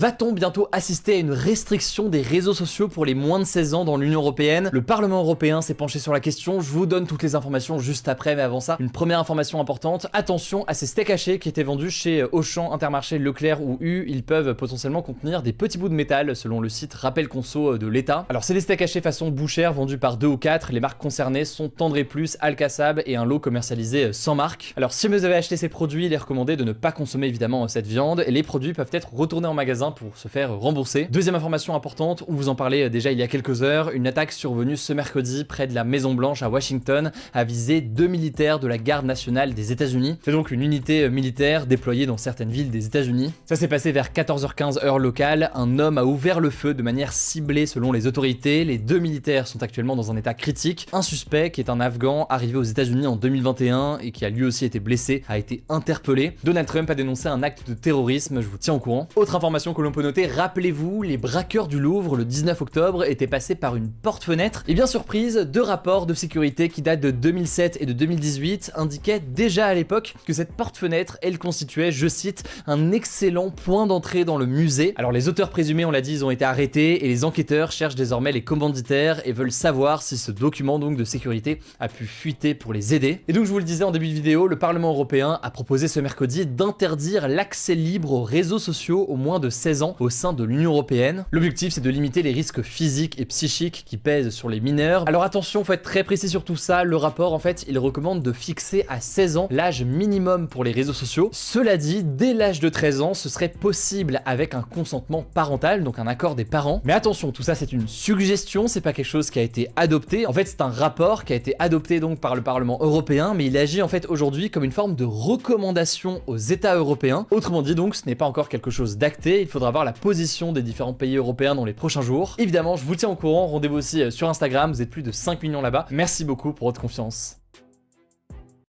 Va-t-on bientôt assister à une restriction des réseaux sociaux pour les moins de 16 ans dans l'Union Européenne? Le Parlement européen s'est penché sur la question, je vous donne toutes les informations juste après, mais avant ça, une première information importante, attention à ces steaks hachés qui étaient vendus chez Auchan, Intermarché, Leclerc ou U, ils peuvent potentiellement contenir des petits bouts de métal selon le site Rappel Conso de l'État. Alors c'est des steaks hachés façon bouchère vendus par 2 ou 4, les marques concernées sont Tendre & Plus, Alcasab et un lot commercialisé sans marque. Alors si vous avez acheté ces produits, il est recommandé de ne pas consommer évidemment cette viande et les produits peuvent être retournés en magasin pour se faire rembourser. Deuxième information importante, on vous en parlait déjà il y a quelques heures, une attaque survenue ce mercredi près de la Maison Blanche à Washington a visé 2 militaires de la Garde nationale des États-Unis. C'est donc une unité militaire déployée dans certaines villes des États-Unis. Ça s'est passé vers 14h15 heure locale, un homme a ouvert le feu de manière ciblée selon les autorités. Les 2 militaires sont actuellement dans un état critique. Un suspect qui est un Afghan arrivé aux États-Unis en 2021 et qui a lui aussi été blessé a été interpellé. Donald Trump a dénoncé un acte de terrorisme, je vous tiens au courant. Autre information que l'on peut noter, rappelez-vous, les braqueurs du Louvre le 19 octobre étaient passés par une porte-fenêtre. Et bien surprise, 2 rapports de sécurité qui datent de 2007 et de 2018 indiquaient déjà à l'époque que cette porte-fenêtre, elle constituait, je cite, un excellent point d'entrée dans le musée. Alors les auteurs présumés, on l'a dit, ils ont été arrêtés et les enquêteurs cherchent désormais les commanditaires et veulent savoir si ce document donc de sécurité a pu fuiter pour les aider. Et donc je vous le disais en début de vidéo, le Parlement européen a proposé ce mercredi d'interdire l'accès libre aux réseaux sociaux aux moins de 16 ans au sein de l'Union européenne. L'objectif, c'est de limiter les risques physiques et psychiques qui pèsent sur les mineurs. Alors attention, faut être très précis sur tout ça. Le rapport, en fait, il recommande de fixer à 16 ans l'âge minimum pour les réseaux sociaux. Cela dit, dès l'âge de 13 ans, ce serait possible avec un consentement parental, donc un accord des parents. Mais attention, tout ça, c'est une suggestion, c'est pas quelque chose qui a été adopté. En fait, c'est un rapport qui a été adopté donc par le Parlement européen, mais il agit en fait aujourd'hui comme une forme de recommandation aux États européens. Autrement dit, donc, ce n'est pas encore quelque chose d'acté. Il faudra voir la position des différents pays européens dans les prochains jours. Évidemment, je vous tiens au courant, rendez-vous aussi sur Instagram, vous êtes plus de 5 millions là-bas. Merci beaucoup pour votre confiance.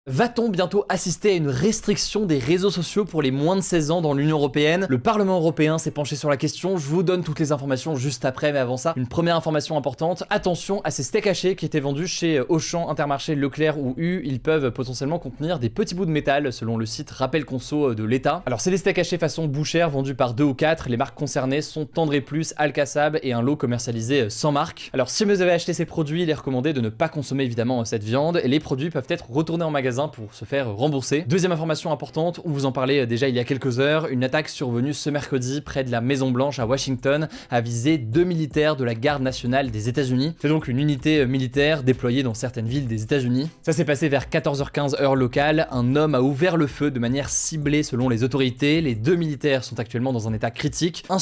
Va-t-on bientôt assister à une restriction des réseaux sociaux pour les moins de 16 ans dans l'Union Européenne? Le Parlement européen s'est penché sur la question, je vous donne toutes les informations juste après, mais avant ça, une première information importante, attention à ces steaks hachés qui étaient vendus chez Auchan, Intermarché, Leclerc ou U, ils peuvent potentiellement contenir des petits bouts de métal selon le site Rappel Conso de l'État. Alors c'est des steaks hachés façon bouchère vendus par 2 ou 4, les marques concernées sont Tendre & Plus, Alcasab et un lot commercialisé sans marque. Alors si vous avez acheté ces produits, il est recommandé de ne pas consommer évidemment cette viande et les produits peuvent être retournés en magasin pour se faire rembourser. Deuxième information importante, on vous en parlait déjà il y a quelques heures, une attaque survenue ce mercredi près de la Maison Blanche à Washington a visé 2 militaires de la Garde nationale des États-Unis. C'est donc une unité militaire déployée dans certaines villes des États-Unis. Ça s'est passé vers 14h15 heure locale, un homme a ouvert le feu de manière ciblée selon les autorités. Les 2 militaires sont actuellement dans un état critique. Un